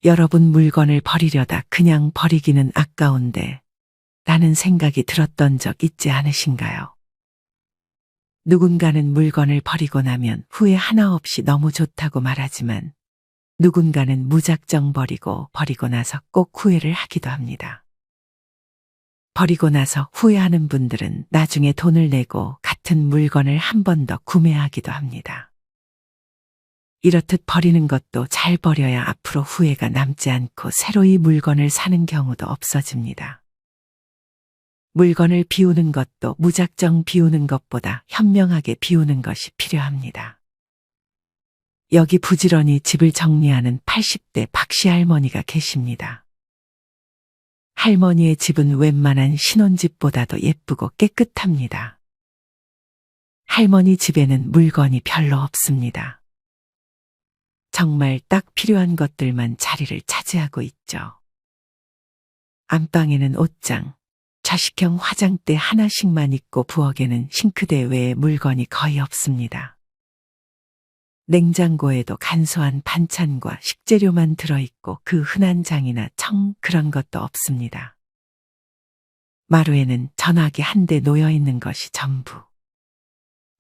여러분 물건을 버리려다 그냥 버리기는 아까운데 라는 생각이 들었던 적 있지 않으신가요? 누군가는 물건을 버리고 나면 후회 하나 없이 너무 좋다고 말하지만 누군가는 무작정 버리고 나서 꼭 후회를 하기도 합니다. 버리고 나서 후회하는 분들은 나중에 돈을 내고 같은 물건을 한 번 더 구매하기도 합니다. 이렇듯 버리는 것도 잘 버려야 앞으로 후회가 남지 않고 새로이 물건을 사는 경우도 없어집니다. 물건을 비우는 것도 무작정 비우는 것보다 현명하게 비우는 것이 필요합니다. 여기 부지런히 집을 정리하는 80대 박씨 할머니가 계십니다. 할머니의 집은 웬만한 신혼집보다도 예쁘고 깨끗합니다. 할머니 집에는 물건이 별로 없습니다. 정말 딱 필요한 것들만 자리를 차지하고 있죠. 안방에는 옷장, 좌식형 화장대 하나씩만 있고 부엌에는 싱크대 외에 물건이 거의 없습니다. 냉장고에도 간소한 반찬과 식재료만 들어있고 그 흔한 장이나 청 그런 것도 없습니다. 마루에는 전화기 한 대 놓여 있는 것이 전부.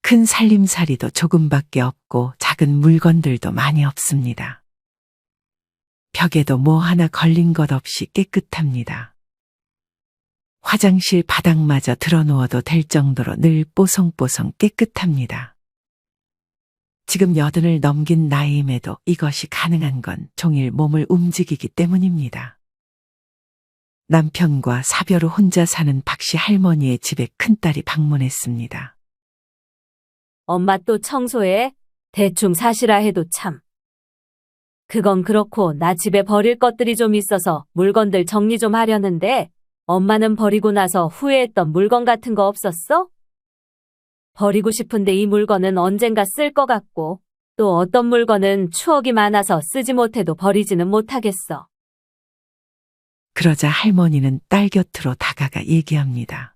큰 살림살이도 조금밖에 없고 작은 물건들도 많이 없습니다. 벽에도 뭐 하나 걸린 것 없이 깨끗합니다. 화장실 바닥마저 드러누워도 될 정도로 늘 뽀송뽀송 깨끗합니다. 지금 80을 넘긴 나이임에도 이것이 가능한 건 종일 몸을 움직이기 때문입니다. 남편과 사별 후 혼자 사는 박씨 할머니의 집에 큰딸이 방문했습니다. 엄마 또 청소해? 대충 사시라 해도 참. 그건 그렇고 나 집에 버릴 것들이 좀 있어서 물건들 정리 좀 하려는데 엄마는 버리고 나서 후회했던 물건 같은 거 없었어? 버리고 싶은데 이 물건은 언젠가 쓸 것 같고 또 어떤 물건은 추억이 많아서 쓰지 못해도 버리지는 못하겠어. 그러자 할머니는 딸 곁으로 다가가 얘기합니다.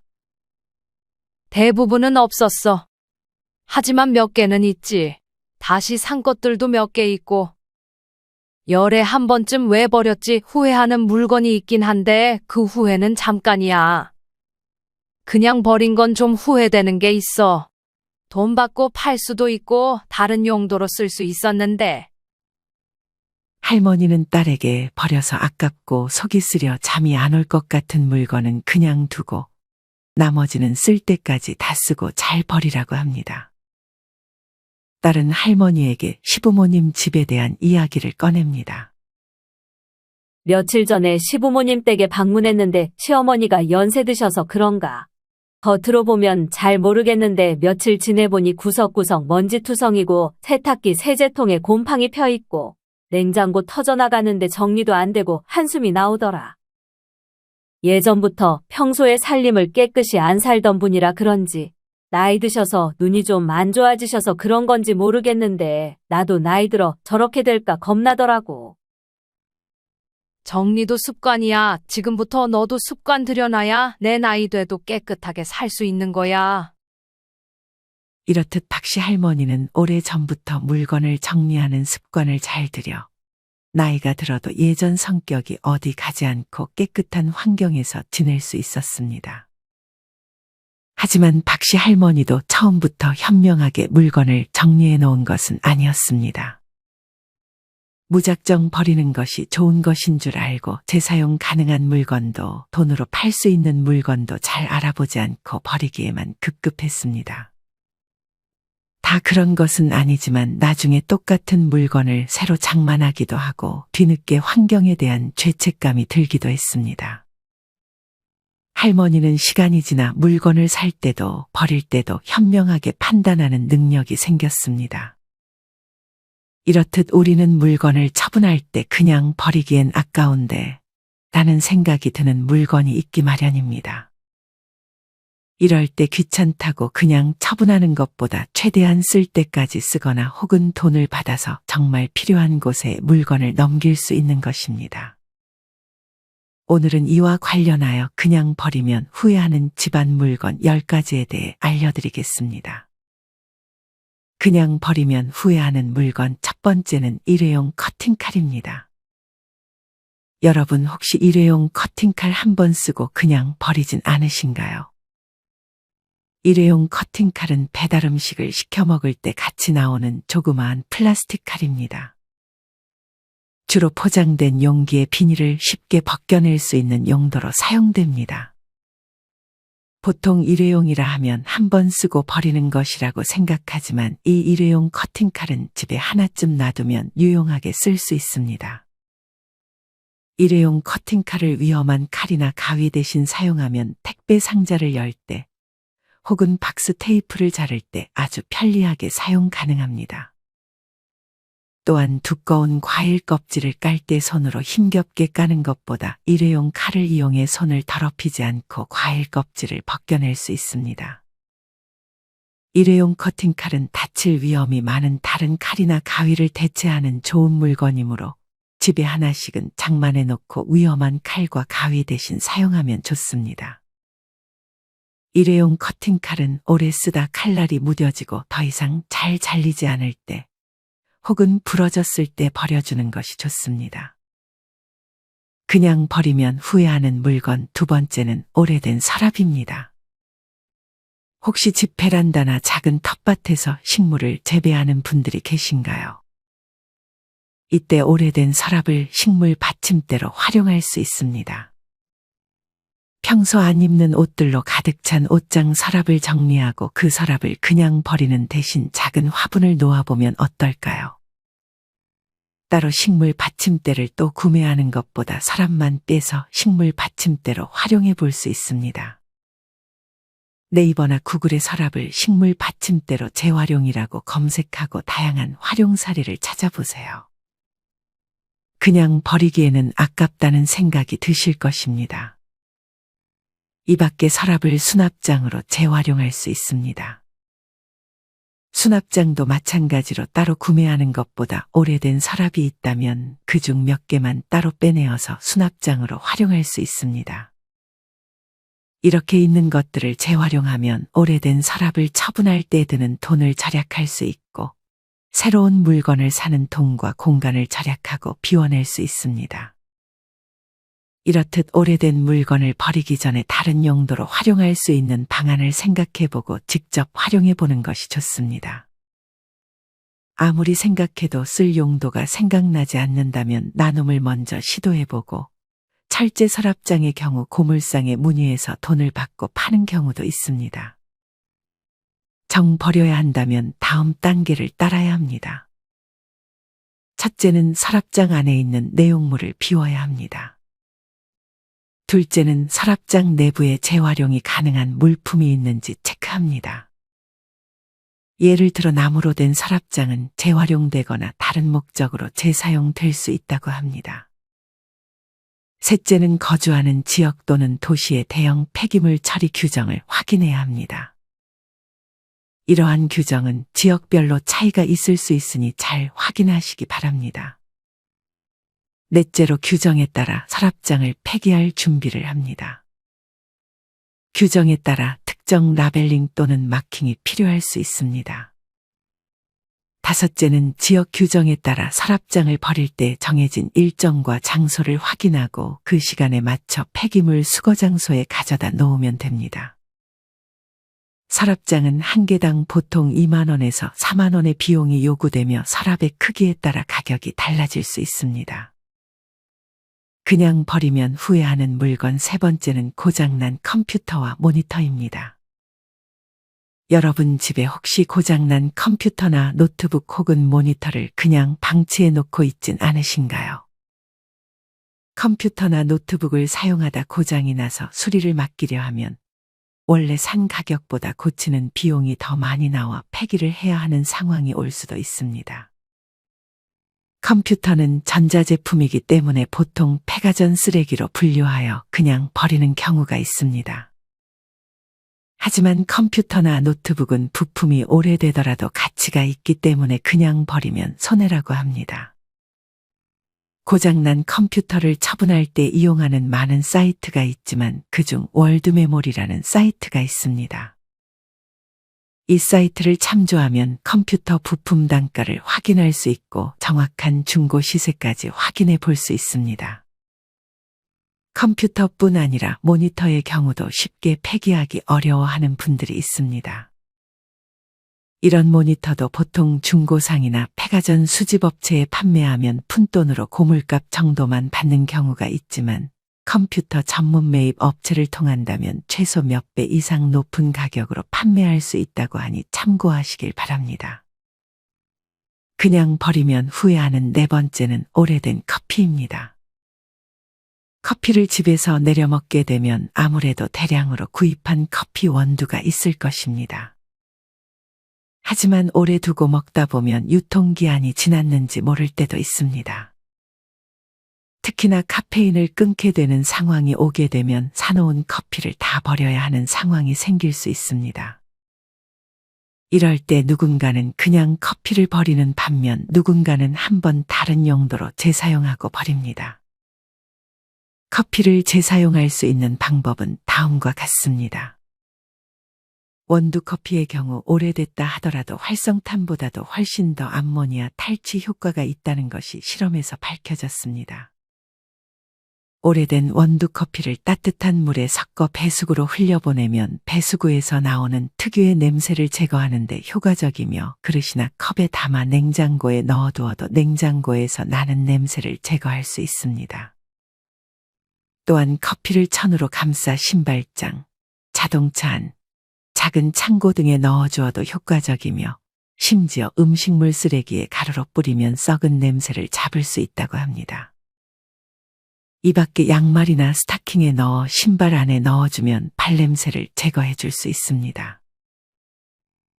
대부분은 없었어. 하지만 몇 개는 있지. 다시 산 것들도 몇 개 있고. 열에 한 번쯤 왜 버렸지 후회하는 물건이 있긴 한데 그 후회는 잠깐이야. 그냥 버린 건 좀 후회되는 게 있어. 돈 받고 팔 수도 있고 다른 용도로 쓸 수 있었는데. 할머니는 딸에게 버려서 아깝고 속이 쓰려 잠이 안 올 것 같은 물건은 그냥 두고 나머지는 쓸 때까지 다 쓰고 잘 버리라고 합니다. 딸은 할머니에게 시부모님 집에 대한 이야기를 꺼냅니다. 며칠 전에 시부모님 댁에 방문했는데 시어머니가 연세 드셔서 그런가. 겉으로 보면 잘 모르겠는데 며칠 지내보니 구석구석 먼지투성이고 세탁기 세제통에 곰팡이 펴있고 냉장고 터져나가는데 정리도 안 되고 한숨이 나오더라. 예전부터 평소에 살림을 깨끗이 안 살던 분이라 그런지 나이 드셔서 눈이 좀 안 좋아지셔서 그런 건지 모르겠는데 나도 나이 들어 저렇게 될까 겁나더라고. 정리도 습관이야. 지금부터 너도 습관 들여놔야 내 나이 돼도 깨끗하게 살 수 있는 거야. 이렇듯 박씨 할머니는 오래전부터 물건을 정리하는 습관을 잘 들여 나이가 들어도 예전 성격이 어디 가지 않고 깨끗한 환경에서 지낼 수 있었습니다. 하지만 박씨 할머니도 처음부터 현명하게 물건을 정리해 놓은 것은 아니었습니다. 무작정 버리는 것이 좋은 것인 줄 알고 재사용 가능한 물건도 돈으로 팔 수 있는 물건도 잘 알아보지 않고 버리기에만 급급했습니다. 다 그런 것은 아니지만 나중에 똑같은 물건을 새로 장만하기도 하고 뒤늦게 환경에 대한 죄책감이 들기도 했습니다. 할머니는 시간이 지나 물건을 살 때도 버릴 때도 현명하게 판단하는 능력이 생겼습니다. 이렇듯 우리는 물건을 처분할 때 그냥 버리기엔 아까운데 라는 생각이 드는 물건이 있기 마련입니다. 이럴 때 귀찮다고 그냥 처분하는 것보다 최대한 쓸 때까지 쓰거나 혹은 돈을 받아서 정말 필요한 곳에 물건을 넘길 수 있는 것입니다. 오늘은 이와 관련하여 그냥 버리면 후회하는 집안 물건 10가지에 대해 알려드리겠습니다. 그냥 버리면 후회하는 물건 첫 번째는 일회용 커팅칼입니다. 여러분 혹시 일회용 커팅칼 한 번 쓰고 그냥 버리진 않으신가요? 일회용 커팅칼은 배달 음식을 시켜 먹을 때 같이 나오는 조그마한 플라스틱 칼입니다. 주로 포장된 용기의 비닐을 쉽게 벗겨낼 수 있는 용도로 사용됩니다. 보통 일회용이라 하면 한 번 쓰고 버리는 것이라고 생각하지만 이 일회용 커팅칼은 집에 하나쯤 놔두면 유용하게 쓸 수 있습니다. 일회용 커팅칼을 위험한 칼이나 가위 대신 사용하면 택배 상자를 열 때 혹은 박스 테이프를 자를 때 아주 편리하게 사용 가능합니다. 또한 두꺼운 과일 껍질을 깔 때 손으로 힘겹게 까는 것보다 일회용 칼을 이용해 손을 더럽히지 않고 과일 껍질을 벗겨낼 수 있습니다. 일회용 커팅칼은 다칠 위험이 많은 다른 칼이나 가위를 대체하는 좋은 물건이므로 집에 하나씩은 장만해 놓고 위험한 칼과 가위 대신 사용하면 좋습니다. 일회용 커팅칼은 오래 쓰다 칼날이 무뎌지고 더 이상 잘 잘리지 않을 때 혹은 부러졌을 때 버려주는 것이 좋습니다. 그냥 버리면 후회하는 물건 두 번째는 오래된 서랍입니다. 혹시 집 베란다나 작은 텃밭에서 식물을 재배하는 분들이 계신가요? 이때 오래된 서랍을 식물 받침대로 활용할 수 있습니다. 평소 안 입는 옷들로 가득 찬 옷장 서랍을 정리하고 그 서랍을 그냥 버리는 대신 작은 화분을 놓아보면 어떨까요? 따로 식물 받침대를 또 구매하는 것보다 서랍만 빼서 식물 받침대로 활용해 볼 수 있습니다. 네이버나 구글의 서랍을 식물 받침대로 재활용이라고 검색하고 다양한 활용 사례를 찾아보세요. 그냥 버리기에는 아깝다는 생각이 드실 것입니다. 이 밖에 서랍을 수납장으로 재활용할 수 있습니다. 수납장도 마찬가지로 따로 구매하는 것보다 오래된 서랍이 있다면 그중 몇 개만 따로 빼내어서 수납장으로 활용할 수 있습니다. 이렇게 있는 것들을 재활용하면 오래된 서랍을 처분할 때 드는 돈을 절약할 수 있고 새로운 물건을 사는 돈과 공간을 절약하고 비워낼 수 있습니다. 이렇듯 오래된 물건을 버리기 전에 다른 용도로 활용할 수 있는 방안을 생각해보고 직접 활용해보는 것이 좋습니다. 아무리 생각해도 쓸 용도가 생각나지 않는다면 나눔을 먼저 시도해보고 철제 서랍장의 경우 고물상에 문의해서 돈을 받고 파는 경우도 있습니다. 정 버려야 한다면 다음 단계를 따라야 합니다. 첫째는 서랍장 안에 있는 내용물을 비워야 합니다. 둘째는 서랍장 내부에 재활용이 가능한 물품이 있는지 체크합니다. 예를 들어 나무로 된 서랍장은 재활용되거나 다른 목적으로 재사용될 수 있다고 합니다. 셋째는 거주하는 지역 또는 도시의 대형 폐기물 처리 규정을 확인해야 합니다. 이러한 규정은 지역별로 차이가 있을 수 있으니 잘 확인하시기 바랍니다. 넷째로 규정에 따라 서랍장을 폐기할 준비를 합니다. 규정에 따라 특정 라벨링 또는 마킹이 필요할 수 있습니다. 다섯째는 지역 규정에 따라 서랍장을 버릴 때 정해진 일정과 장소를 확인하고 그 시간에 맞춰 폐기물 수거 장소에 가져다 놓으면 됩니다. 서랍장은 한 개당 보통 2만 원에서 4만 원의 비용이 요구되며 서랍의 크기에 따라 가격이 달라질 수 있습니다. 그냥 버리면 후회하는 물건 세 번째는 고장난 컴퓨터와 모니터입니다. 여러분 집에 혹시 고장난 컴퓨터나 노트북 혹은 모니터를 그냥 방치해 놓고 있진 않으신가요? 컴퓨터나 노트북을 사용하다 고장이 나서 수리를 맡기려 하면 원래 산 가격보다 고치는 비용이 더 많이 나와 폐기를 해야 하는 상황이 올 수도 있습니다. 컴퓨터는 전자제품이기 때문에 보통 폐가전 쓰레기로 분류하여 그냥 버리는 경우가 있습니다. 하지만 컴퓨터나 노트북은 부품이 오래되더라도 가치가 있기 때문에 그냥 버리면 손해라고 합니다. 고장난 컴퓨터를 처분할 때 이용하는 많은 사이트가 있지만 그중 월드메모리라는 사이트가 있습니다. 이 사이트를 참조하면 컴퓨터 부품 단가를 확인할 수 있고 정확한 중고 시세까지 확인해 볼 수 있습니다. 컴퓨터뿐 아니라 모니터의 경우도 쉽게 폐기하기 어려워하는 분들이 있습니다. 이런 모니터도 보통 중고상이나 폐가전 수집업체에 판매하면 푼돈으로 고물값 정도만 받는 경우가 있지만 컴퓨터 전문 매입 업체를 통한다면 최소 몇 배 이상 높은 가격으로 판매할 수 있다고 하니 참고하시길 바랍니다. 그냥 버리면 후회하는 네 번째는 오래된 커피입니다. 커피를 집에서 내려 먹게 되면 아무래도 대량으로 구입한 커피 원두가 있을 것입니다. 하지만 오래 두고 먹다 보면 유통기한이 지났는지 모를 때도 있습니다. 특히나 카페인을 끊게 되는 상황이 오게 되면 사놓은 커피를 다 버려야 하는 상황이 생길 수 있습니다. 이럴 때 누군가는 그냥 커피를 버리는 반면 누군가는 한번 다른 용도로 재사용하고 버립니다. 커피를 재사용할 수 있는 방법은 다음과 같습니다. 원두 커피의 경우 오래됐다 하더라도 활성탄보다도 훨씬 더 암모니아 탈취 효과가 있다는 것이 실험에서 밝혀졌습니다. 오래된 원두 커피를 따뜻한 물에 섞어 배수구로 흘려보내면 배수구에서 나오는 특유의 냄새를 제거하는 데 효과적이며 그릇이나 컵에 담아 냉장고에 넣어두어도 냉장고에서 나는 냄새를 제거할 수 있습니다. 또한 커피를 천으로 감싸 신발장, 자동차 안, 작은 창고 등에 넣어주어도 효과적이며 심지어 음식물 쓰레기에 가루로 뿌리면 썩은 냄새를 잡을 수 있다고 합니다. 이 밖에 양말이나 스타킹에 넣어 신발 안에 넣어주면 발냄새를 제거해 줄 수 있습니다.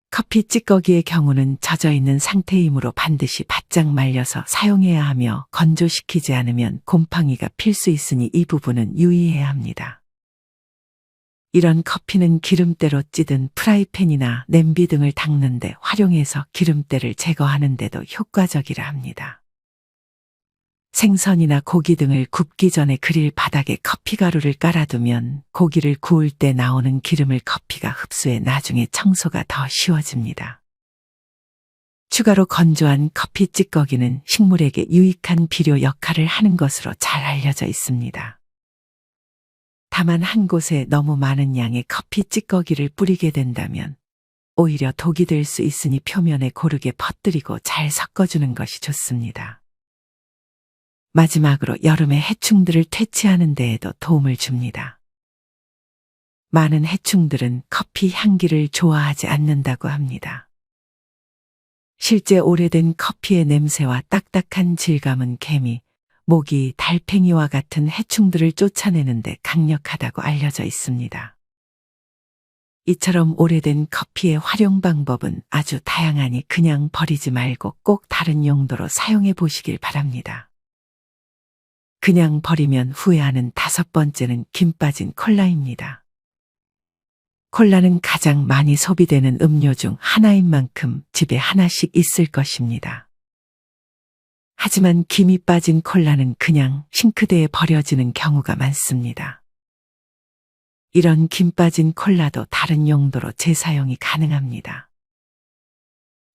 커피 찌꺼기의 경우는 젖어 있는 상태이므로 반드시 바짝 말려서 사용해야 하며 건조시키지 않으면 곰팡이가 필 수 있으니 이 부분은 유의해야 합니다. 이런 커피는 기름때로 찌든 프라이팬이나 냄비 등을 닦는 데 활용해서 기름때를 제거하는 데도 효과적이라 합니다. 생선이나 고기 등을 굽기 전에 그릴 바닥에 커피가루를 깔아두면 고기를 구울 때 나오는 기름을 커피가 흡수해 나중에 청소가 더 쉬워집니다. 추가로 건조한 커피 찌꺼기는 식물에게 유익한 비료 역할을 하는 것으로 잘 알려져 있습니다. 다만 한 곳에 너무 많은 양의 커피 찌꺼기를 뿌리게 된다면 오히려 독이 될 수 있으니 표면에 고르게 퍼뜨리고 잘 섞어주는 것이 좋습니다. 마지막으로 여름에 해충들을 퇴치하는 데에도 도움을 줍니다. 많은 해충들은 커피 향기를 좋아하지 않는다고 합니다. 실제 오래된 커피의 냄새와 딱딱한 질감은 개미, 모기, 달팽이와 같은 해충들을 쫓아내는데 강력하다고 알려져 있습니다. 이처럼 오래된 커피의 활용 방법은 아주 다양하니 그냥 버리지 말고 꼭 다른 용도로 사용해 보시길 바랍니다. 그냥 버리면 후회하는 다섯 번째는 김 빠진 콜라입니다. 콜라는 가장 많이 소비되는 음료 중 하나인 만큼 집에 하나씩 있을 것입니다. 하지만 김이 빠진 콜라는 그냥 싱크대에 버려지는 경우가 많습니다. 이런 김 빠진 콜라도 다른 용도로 재사용이 가능합니다.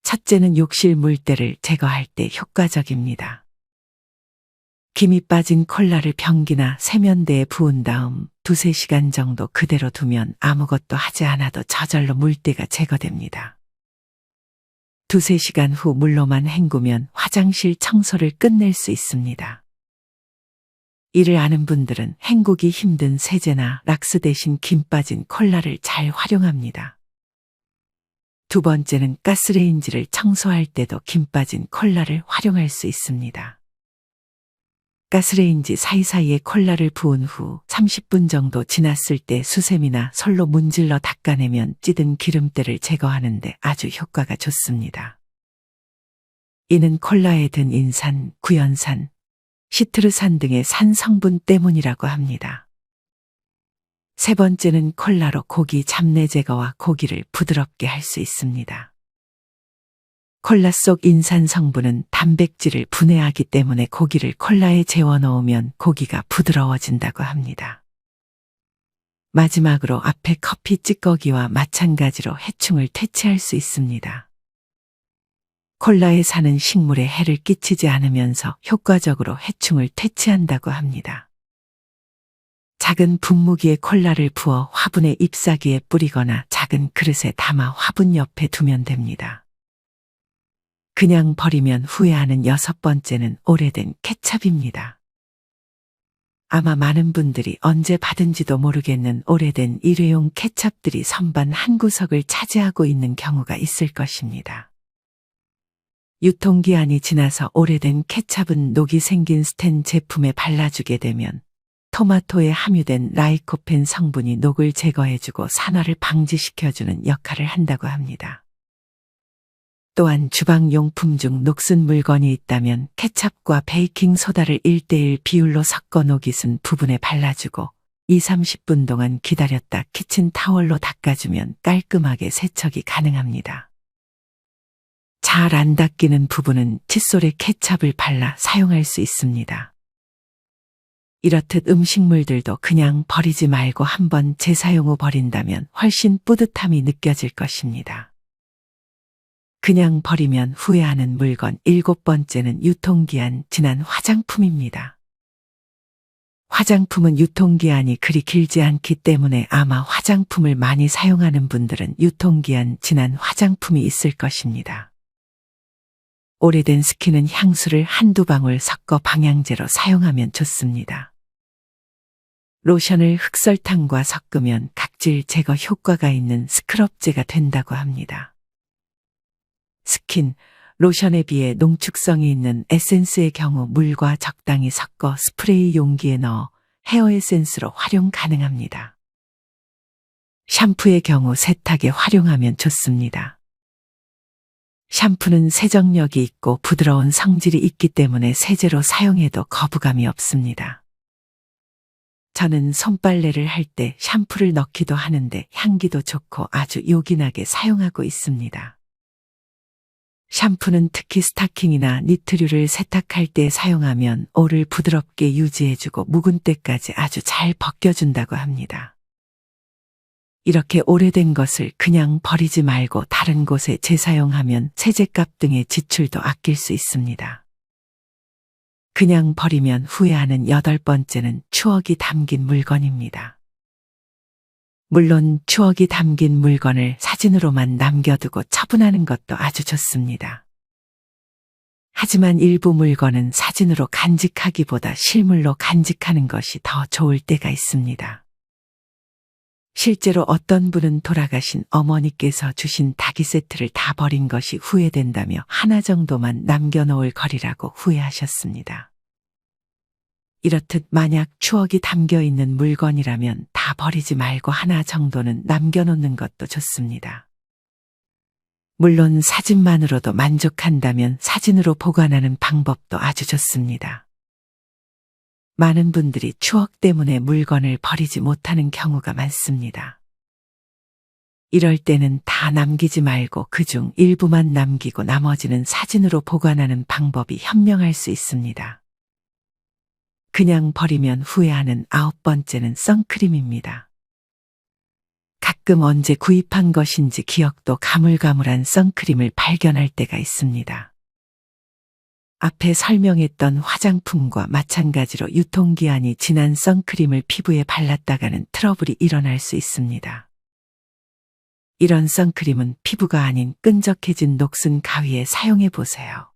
첫째는 욕실 물때를 제거할 때 효과적입니다. 김이 빠진 콜라를 변기나 세면대에 부은 다음 2~3시간 정도 그대로 두면 아무것도 하지 않아도 저절로 물때가 제거됩니다. 2~3시간 후 물로만 헹구면 화장실 청소를 끝낼 수 있습니다. 이를 아는 분들은 헹구기 힘든 세제나 락스 대신 김 빠진 콜라를 잘 활용합니다. 두 번째는 가스레인지를 청소할 때도 김 빠진 콜라를 활용할 수 있습니다. 가스레인지 사이사이에 콜라를 부은 후 30분 정도 지났을 때 수세미나 솔로 문질러 닦아내면 찌든 기름때를 제거하는 데 아주 효과가 좋습니다. 이는 콜라에 든 인산, 구연산, 시트르산 등의 산 성분 때문이라고 합니다. 세 번째는 콜라로 고기 잡내 제거와 고기를 부드럽게 할 수 있습니다. 콜라 속 인산 성분은 단백질을 분해하기 때문에 고기를 콜라에 재워 넣으면 고기가 부드러워진다고 합니다. 마지막으로 앞에 커피 찌꺼기와 마찬가지로 해충을 퇴치할 수 있습니다. 콜라에 사는 식물에 해를 끼치지 않으면서 효과적으로 해충을 퇴치한다고 합니다. 작은 분무기에 콜라를 부어 화분의 잎사귀에 뿌리거나 작은 그릇에 담아 화분 옆에 두면 됩니다. 그냥 버리면 후회하는 여섯 번째는 오래된 케첩입니다. 아마 많은 분들이 언제 받은지도 모르겠는 오래된 일회용 케첩들이 선반 한 구석을 차지하고 있는 경우가 있을 것입니다. 유통기한이 지나서 오래된 케첩은 녹이 생긴 스텐 제품에 발라주게 되면 토마토에 함유된 라이코펜 성분이 녹을 제거해주고 산화를 방지시켜주는 역할을 한다고 합니다. 또한 주방용품 중 녹슨 물건이 있다면 케첩과 베이킹소다를 1:1 비율로 섞어 녹이 쓴 부분에 발라주고 20-30분 동안 기다렸다 키친타월로 닦아주면 깔끔하게 세척이 가능합니다. 잘 안 닦이는 부분은 칫솔에 케첩을 발라 사용할 수 있습니다. 이렇듯 음식물들도 그냥 버리지 말고 한번 재사용 후 버린다면 훨씬 뿌듯함이 느껴질 것입니다. 그냥 버리면 후회하는 물건 7번째는 유통기한 지난 화장품입니다. 화장품은 유통기한이 그리 길지 않기 때문에 아마 화장품을 많이 사용하는 분들은 유통기한 지난 화장품이 있을 것입니다. 오래된 스킨은 향수를 한두 방울 섞어 방향제로 사용하면 좋습니다. 로션을 흑설탕과 섞으면 각질 제거 효과가 있는 스크럽제가 된다고 합니다. 스킨, 로션에 비해 농축성이 있는 에센스의 경우 물과 적당히 섞어 스프레이 용기에 넣어 헤어 에센스로 활용 가능합니다. 샴푸의 경우 세탁에 활용하면 좋습니다. 샴푸는 세정력이 있고 부드러운 성질이 있기 때문에 세제로 사용해도 거부감이 없습니다. 저는 손빨래를 할 때 샴푸를 넣기도 하는데 향기도 좋고 아주 요긴하게 사용하고 있습니다. 샴푸는 특히 스타킹이나 니트류를 세탁할 때 사용하면 올을 부드럽게 유지해주고 묵은 때까지 아주 잘 벗겨준다고 합니다. 이렇게 오래된 것을 그냥 버리지 말고 다른 곳에 재사용하면 세제값 등의 지출도 아낄 수 있습니다. 그냥 버리면 후회하는 8번째는 추억이 담긴 물건입니다. 물론 추억이 담긴 물건을 사진으로만 남겨두고 처분하는 것도 아주 좋습니다. 하지만 일부 물건은 사진으로 간직하기보다 실물로 간직하는 것이 더 좋을 때가 있습니다. 실제로 어떤 분은 돌아가신 어머니께서 주신 닭이 세트를 다 버린 것이 후회된다며 하나 정도만 남겨놓을 거리라고 후회하셨습니다. 이렇듯 만약 추억이 담겨 있는 물건이라면 다 버리지 말고 하나 정도는 남겨놓는 것도 좋습니다. 물론 사진만으로도 만족한다면 사진으로 보관하는 방법도 아주 좋습니다. 많은 분들이 추억 때문에 물건을 버리지 못하는 경우가 많습니다. 이럴 때는 다 남기지 말고 그중 일부만 남기고 나머지는 사진으로 보관하는 방법이 현명할 수 있습니다. 그냥 버리면 후회하는 9번째는 선크림입니다. 가끔 언제 구입한 것인지 기억도 가물가물한 선크림을 발견할 때가 있습니다. 앞에 설명했던 화장품과 마찬가지로 유통기한이 지난 선크림을 피부에 발랐다가는 트러블이 일어날 수 있습니다. 이런 선크림은 피부가 아닌 끈적해진 녹슨 가위에 사용해 보세요.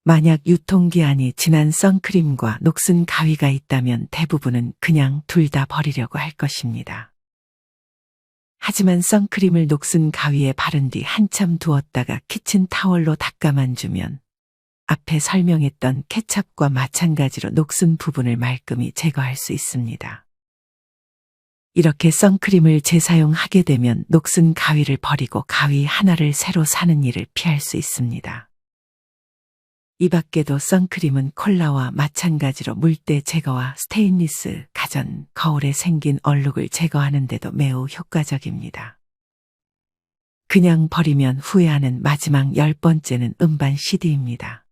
만약 유통기한이 지난 선크림과 녹슨 가위가 있다면 대부분은 그냥 둘 다 버리려고 할 것입니다. 하지만 선크림을 녹슨 가위에 바른 뒤 한참 두었다가 키친타월로 닦아만 주면 앞에 설명했던 케첩과 마찬가지로 녹슨 부분을 말끔히 제거할 수 있습니다. 이렇게 선크림을 재사용하게 되면 녹슨 가위를 버리고 가위 하나를 새로 사는 일을 피할 수 있습니다. 이 밖에도 선크림은 콜라와 마찬가지로 물때 제거와 스테인리스, 가전, 거울에 생긴 얼룩을 제거하는 데도 매우 효과적입니다. 그냥 버리면 후회하는 마지막 10번째는 음반 CD입니다.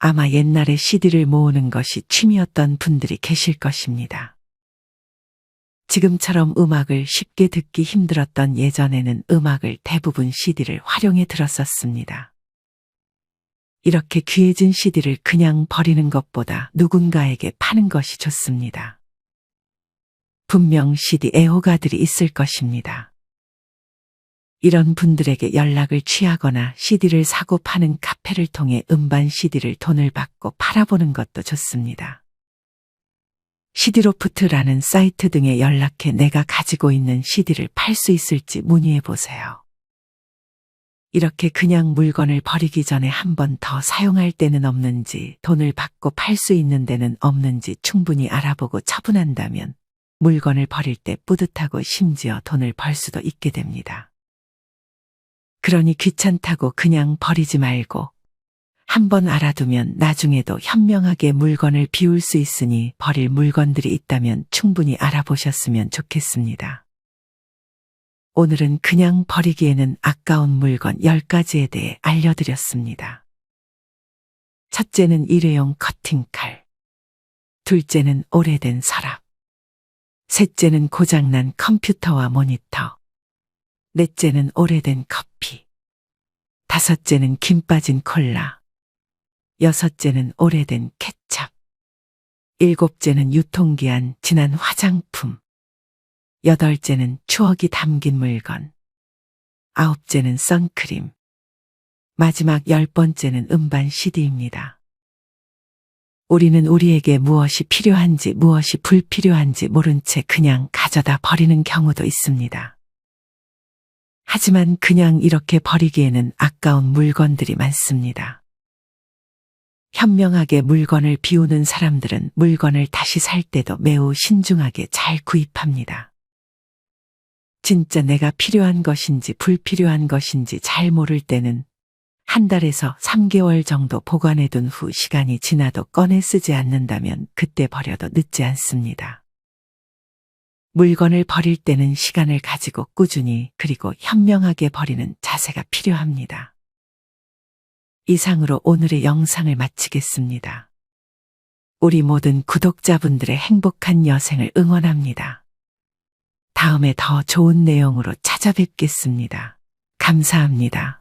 아마 옛날에 CD를 모으는 것이 취미였던 분들이 계실 것입니다. 지금처럼 음악을 쉽게 듣기 힘들었던 예전에는 음악을 대부분 CD를 활용해 들었었습니다. 이렇게 귀해진 CD를 그냥 버리는 것보다 누군가에게 파는 것이 좋습니다. 분명 CD 애호가들이 있을 것입니다. 이런 분들에게 연락을 취하거나 CD를 사고 파는 카페를 통해 음반 CD를 돈을 받고 팔아보는 것도 좋습니다. CD로프트라는 사이트 등에 연락해 내가 가지고 있는 CD를 팔 수 있을지 문의해 보세요. 이렇게 그냥 물건을 버리기 전에 한 번 더 사용할 때는 없는지, 돈을 받고 팔 수 있는 데는 없는지 충분히 알아보고 처분한다면 물건을 버릴 때 뿌듯하고 심지어 돈을 벌 수도 있게 됩니다. 그러니 귀찮다고 그냥 버리지 말고 한번 알아두면 나중에도 현명하게 물건을 비울 수 있으니 버릴 물건들이 있다면 충분히 알아보셨으면 좋겠습니다. 오늘은 그냥 버리기에는 아까운 물건 10가지에 대해 알려드렸습니다. 첫째는 일회용 커팅칼, 둘째는 오래된 서랍, 셋째는 고장난 컴퓨터와 모니터, 넷째는 오래된 커피, 다섯째는 김 빠진 콜라, 여섯째는 오래된 케첩, 일곱째는 유통기한 지난 화장품, 여덟째는 추억이 담긴 물건, 아홉째는 선크림, 마지막 10번째는 음반 CD입니다. 우리는 우리에게 무엇이 필요한지 무엇이 불필요한지 모른 채 그냥 가져다 버리는 경우도 있습니다. 하지만 그냥 이렇게 버리기에는 아까운 물건들이 많습니다. 현명하게 물건을 비우는 사람들은 물건을 다시 살 때도 매우 신중하게 잘 구입합니다. 진짜 내가 필요한 것인지 불필요한 것인지 잘 모를 때는 한 달에서 3개월 정도 보관해둔 후 시간이 지나도 꺼내 쓰지 않는다면 그때 버려도 늦지 않습니다. 물건을 버릴 때는 시간을 가지고 꾸준히 그리고 현명하게 버리는 자세가 필요합니다. 이상으로 오늘의 영상을 마치겠습니다. 우리 모든 구독자분들의 행복한 여생을 응원합니다. 다음에 더 좋은 내용으로 찾아뵙겠습니다. 감사합니다.